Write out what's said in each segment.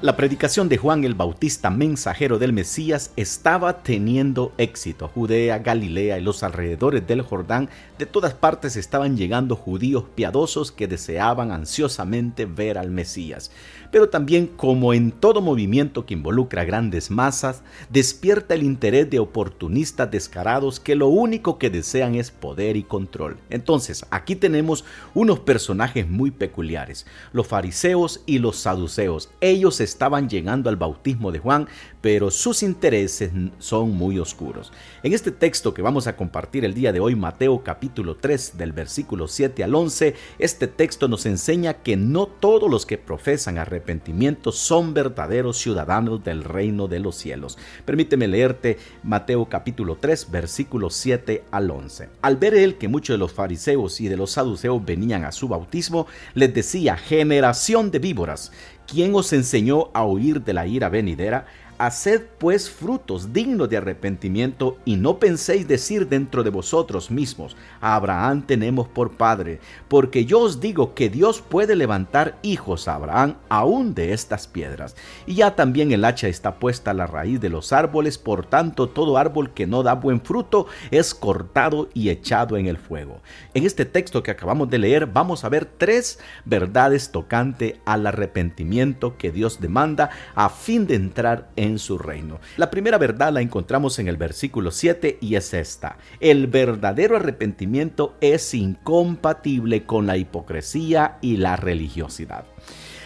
La predicación de Juan el Bautista, mensajero del Mesías, estaba teniendo éxito. Judea, Galilea y los alrededores del Jordán, de todas partes estaban llegando judíos piadosos que deseaban ansiosamente ver al Mesías. Pero también, como en todo movimiento que involucra grandes masas, despierta el interés de oportunistas descarados que lo único que desean es poder y control. Entonces, aquí tenemos unos personajes muy peculiares, los fariseos y los saduceos. Ellos estaban llegando al bautismo de Juan, pero sus intereses son muy oscuros. En este texto que vamos a compartir el día de hoy, Mateo capítulo 3, del versículo 7 al 11, este texto nos enseña que no todos los que profesan arrepentimiento son verdaderos ciudadanos del reino de los cielos. Permíteme leerte Mateo capítulo 3, versículos 7 al 11. Al ver él que muchos de los fariseos y de los saduceos venían a su bautismo, les decía: generación de víboras, ¿quién os enseñó a huir de la ira venidera? Haced pues frutos dignos de arrepentimiento y no penséis decir dentro de vosotros mismos: a Abraham tenemos por padre, porque yo os digo que Dios puede levantar hijos a Abraham aún de estas piedras. Y ya también el hacha está puesta a la raíz de los árboles, por tanto todo árbol que no da buen fruto es cortado y echado en el fuego. En este texto que acabamos de leer vamos a ver tres verdades tocante al arrepentimiento que Dios demanda a fin de entrar en su reino. La primera verdad la encontramos en el versículo 7 y es esta: el verdadero arrepentimiento es incompatible con la hipocresía y la religiosidad.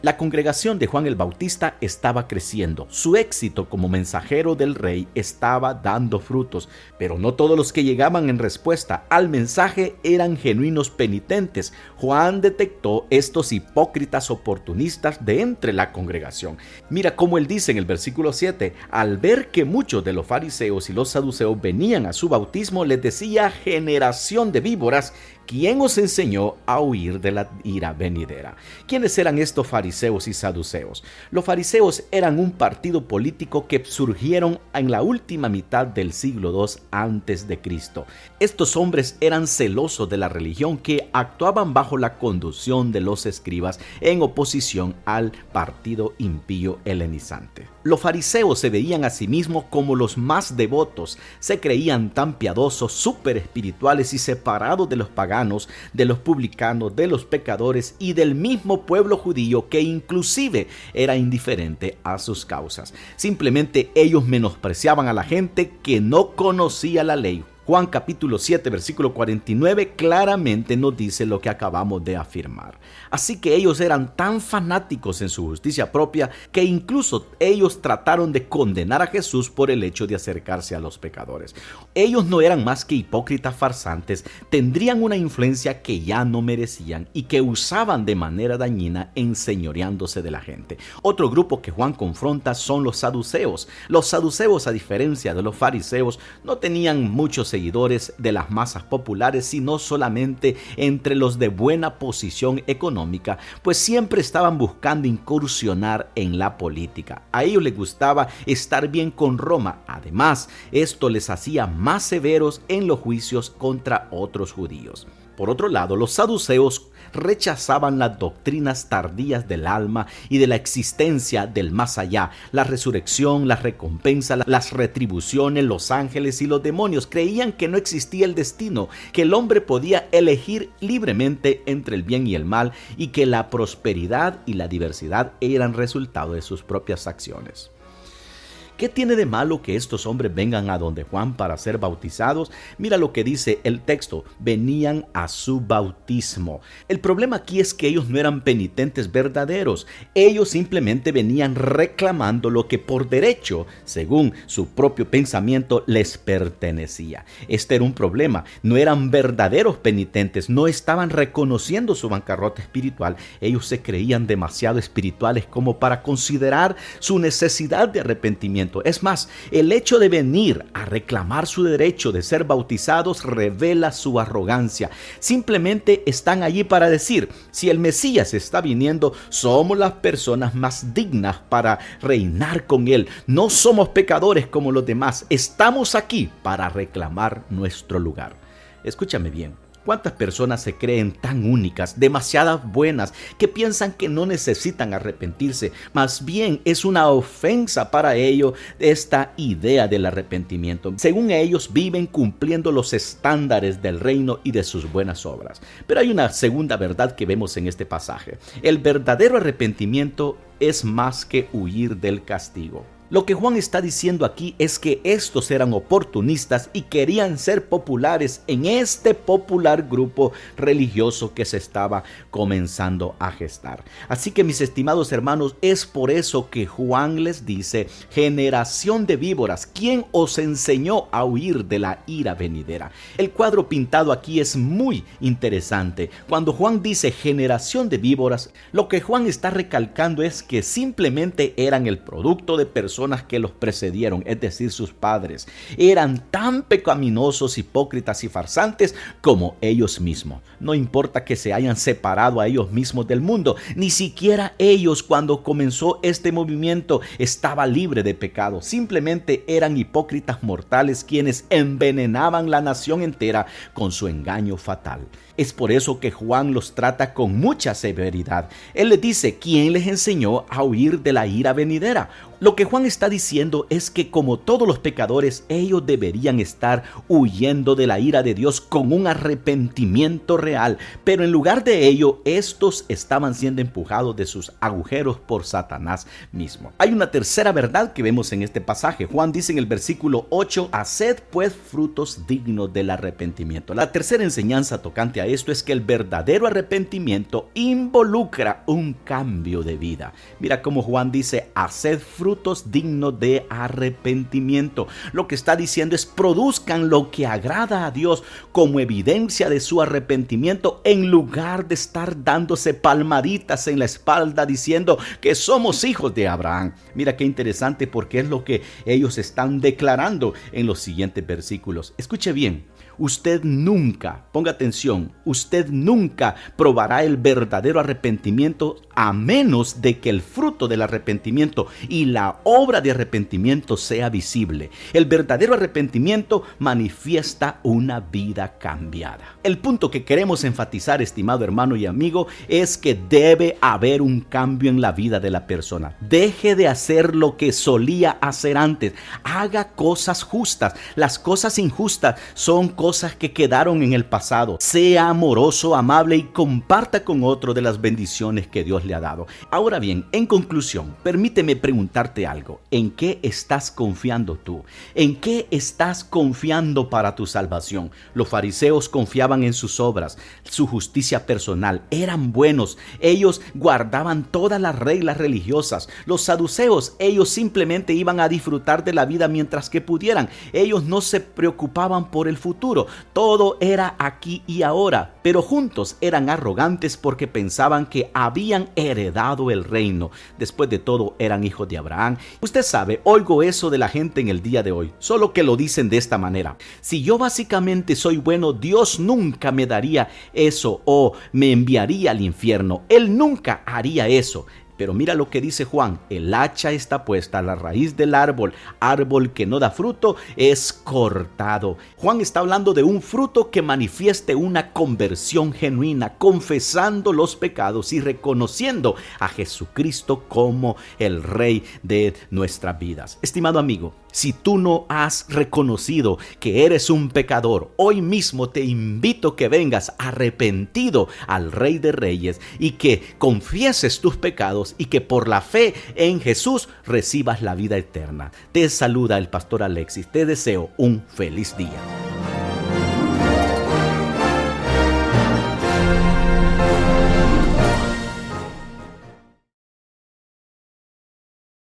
La congregación de Juan el Bautista estaba creciendo. Su éxito como mensajero del rey estaba dando frutos, pero no todos los que llegaban en respuesta al mensaje eran genuinos penitentes. Juan detectó estos hipócritas oportunistas de entre la congregación. Mira cómo él dice en el versículo 7: al ver que muchos de los fariseos y los saduceos venían a su bautismo, les decía: generación de víboras, ¿quién os enseñó a huir de la ira venidera? ¿Quiénes eran estos fariseos y saduceos? Los fariseos eran un partido político que surgieron en la última mitad del siglo II antes de Cristo. Estos hombres eran celosos de la religión, que actuaban bajo la conducción de los escribas en oposición al partido impío helenizante. Los fariseos se veían a sí mismos como los más devotos, se creían tan piadosos, súper espirituales y separados de los paganos, de los publicanos, de los pecadores y del mismo pueblo judío, que inclusive era indiferente a sus causas. Simplemente ellos menospreciaban a la gente que no conocía la ley. Juan capítulo 7 versículo 49 claramente nos dice lo que acabamos de afirmar. Así que ellos eran tan fanáticos en su justicia propia que incluso ellos trataron de condenar a Jesús por el hecho de acercarse a los pecadores. Ellos no eran más que hipócritas farsantes, tendrían una influencia que ya no merecían y que usaban de manera dañina enseñoreándose de la gente. Otro grupo que Juan confronta son los saduceos. Los saduceos, a diferencia de los fariseos, no tenían muchos seguidores de las masas populares, sino solamente entre los de buena posición económica, pues siempre estaban buscando incursionar en la política. A ellos les gustaba estar bien con Roma. Además, esto les hacía más severos en los juicios contra otros judíos. Por otro lado, los saduceos rechazaban las doctrinas tardías del alma y de la existencia del más allá, la resurrección, la recompensa, las retribuciones, los ángeles y los demonios. Creían que no existía el destino, que el hombre podía elegir libremente entre el bien y el mal y que la prosperidad y la diversidad eran resultado de sus propias acciones. ¿Qué tiene de malo que estos hombres vengan a donde Juan para ser bautizados? Mira lo que dice el texto: venían a su bautismo. El problema aquí es que ellos no eran penitentes verdaderos. Ellos simplemente venían reclamando lo que por derecho, según su propio pensamiento, les pertenecía. Este era un problema. No eran verdaderos penitentes, no estaban reconociendo su bancarrota espiritual. Ellos se creían demasiado espirituales como para considerar su necesidad de arrepentimiento. Es más, el hecho de venir a reclamar su derecho de ser bautizados revela su arrogancia. Simplemente están allí para decir: si el Mesías está viniendo, somos las personas más dignas para reinar con él. No somos pecadores como los demás. Estamos aquí para reclamar nuestro lugar. Escúchame bien. ¿Cuántas personas se creen tan únicas, demasiadas buenas, que piensan que no necesitan arrepentirse? Más bien es una ofensa para ellos esta idea del arrepentimiento. Según ellos, viven cumpliendo los estándares del reino y de sus buenas obras. Pero hay una segunda verdad que vemos en este pasaje. El verdadero arrepentimiento es más que huir del castigo. Lo que Juan está diciendo aquí es que estos eran oportunistas y querían ser populares en este popular grupo religioso que se estaba comenzando a gestar. Así que, mis estimados hermanos, es por eso que Juan les dice: generación de víboras, ¿quién os enseñó a huir de la ira venidera? El cuadro pintado aquí es muy interesante. Cuando Juan dice generación de víboras, lo que Juan está recalcando es que simplemente eran el producto de personas que los precedieron, es decir, sus padres. Eran tan pecaminosos, hipócritas y farsantes como ellos mismos. No importa que se hayan separado a ellos mismos del mundo, ni siquiera ellos, cuando comenzó este movimiento, estaba libre de pecado. Simplemente eran hipócritas mortales quienes envenenaban la nación entera con su engaño fatal. Es por eso que Juan los trata con mucha severidad. Él les dice: ¿quién les enseñó a huir de la ira venidera? Lo que Juan está diciendo es que, como todos los pecadores, ellos deberían estar huyendo de la ira de Dios con un arrepentimiento real, pero en lugar de ello, estos estaban siendo empujados de sus agujeros por Satanás mismo. Hay una tercera verdad que vemos en este pasaje. Juan dice en el versículo 8: haced pues frutos dignos del arrepentimiento. La tercera enseñanza tocante a esto es que el verdadero arrepentimiento involucra un cambio de vida. Mira cómo Juan dice: haced frutos dignos de arrepentimiento. Lo que está diciendo es: produzcan lo que agrada a Dios como evidencia de su arrepentimiento, en lugar de estar dándose palmaditas en la espalda diciendo que somos hijos de Abraham. Mira qué interesante, porque es lo que ellos están declarando en los siguientes versículos. Escuche bien: usted nunca, ponga atención, usted nunca probará el verdadero arrepentimiento a menos de que el fruto del arrepentimiento y la obra de arrepentimiento sea visible. El verdadero arrepentimiento manifiesta una vida cambiada. El punto que queremos enfatizar, estimado hermano y amigo, es que debe haber un cambio en la vida de la persona. Deje de hacer lo que solía hacer antes. Haga cosas justas. Las cosas injustas son cosas que quedaron en el pasado. Sea amoroso, amable y comparta con otro de las bendiciones que Dios le ha dado. Ahora bien, en conclusión, permíteme preguntarte algo. ¿En qué estás confiando tú? ¿En qué estás confiando para tu salvación? Los fariseos confiaban en sus obras, su justicia personal. Eran buenos. Ellos guardaban todas las reglas religiosas. Los saduceos, ellos simplemente iban a disfrutar de la vida mientras que pudieran. Ellos no se preocupaban por el futuro. Todo era aquí y ahora. Pero juntos eran arrogantes porque pensaban que habían heredado el reino. Después de todo, eran hijos de Abraham. Usted sabe, oigo eso de la gente en el día de hoy, solo que lo dicen de esta manera: si yo básicamente soy bueno, Dios nunca me daría eso o me enviaría al infierno. Él nunca haría eso. Pero mira lo que dice Juan: el hacha está puesta a la raíz del árbol que no da fruto es cortado. Juan está hablando de un fruto que manifieste una conversión genuina, confesando los pecados y reconociendo a Jesucristo como el Rey de nuestras vidas. Estimado amigo, si tú no has reconocido que eres un pecador, hoy mismo te invito que vengas arrepentido al Rey de Reyes y que confieses tus pecados y que por la fe en Jesús recibas la vida eterna. Te saluda el pastor Alexis. Te deseo un feliz día.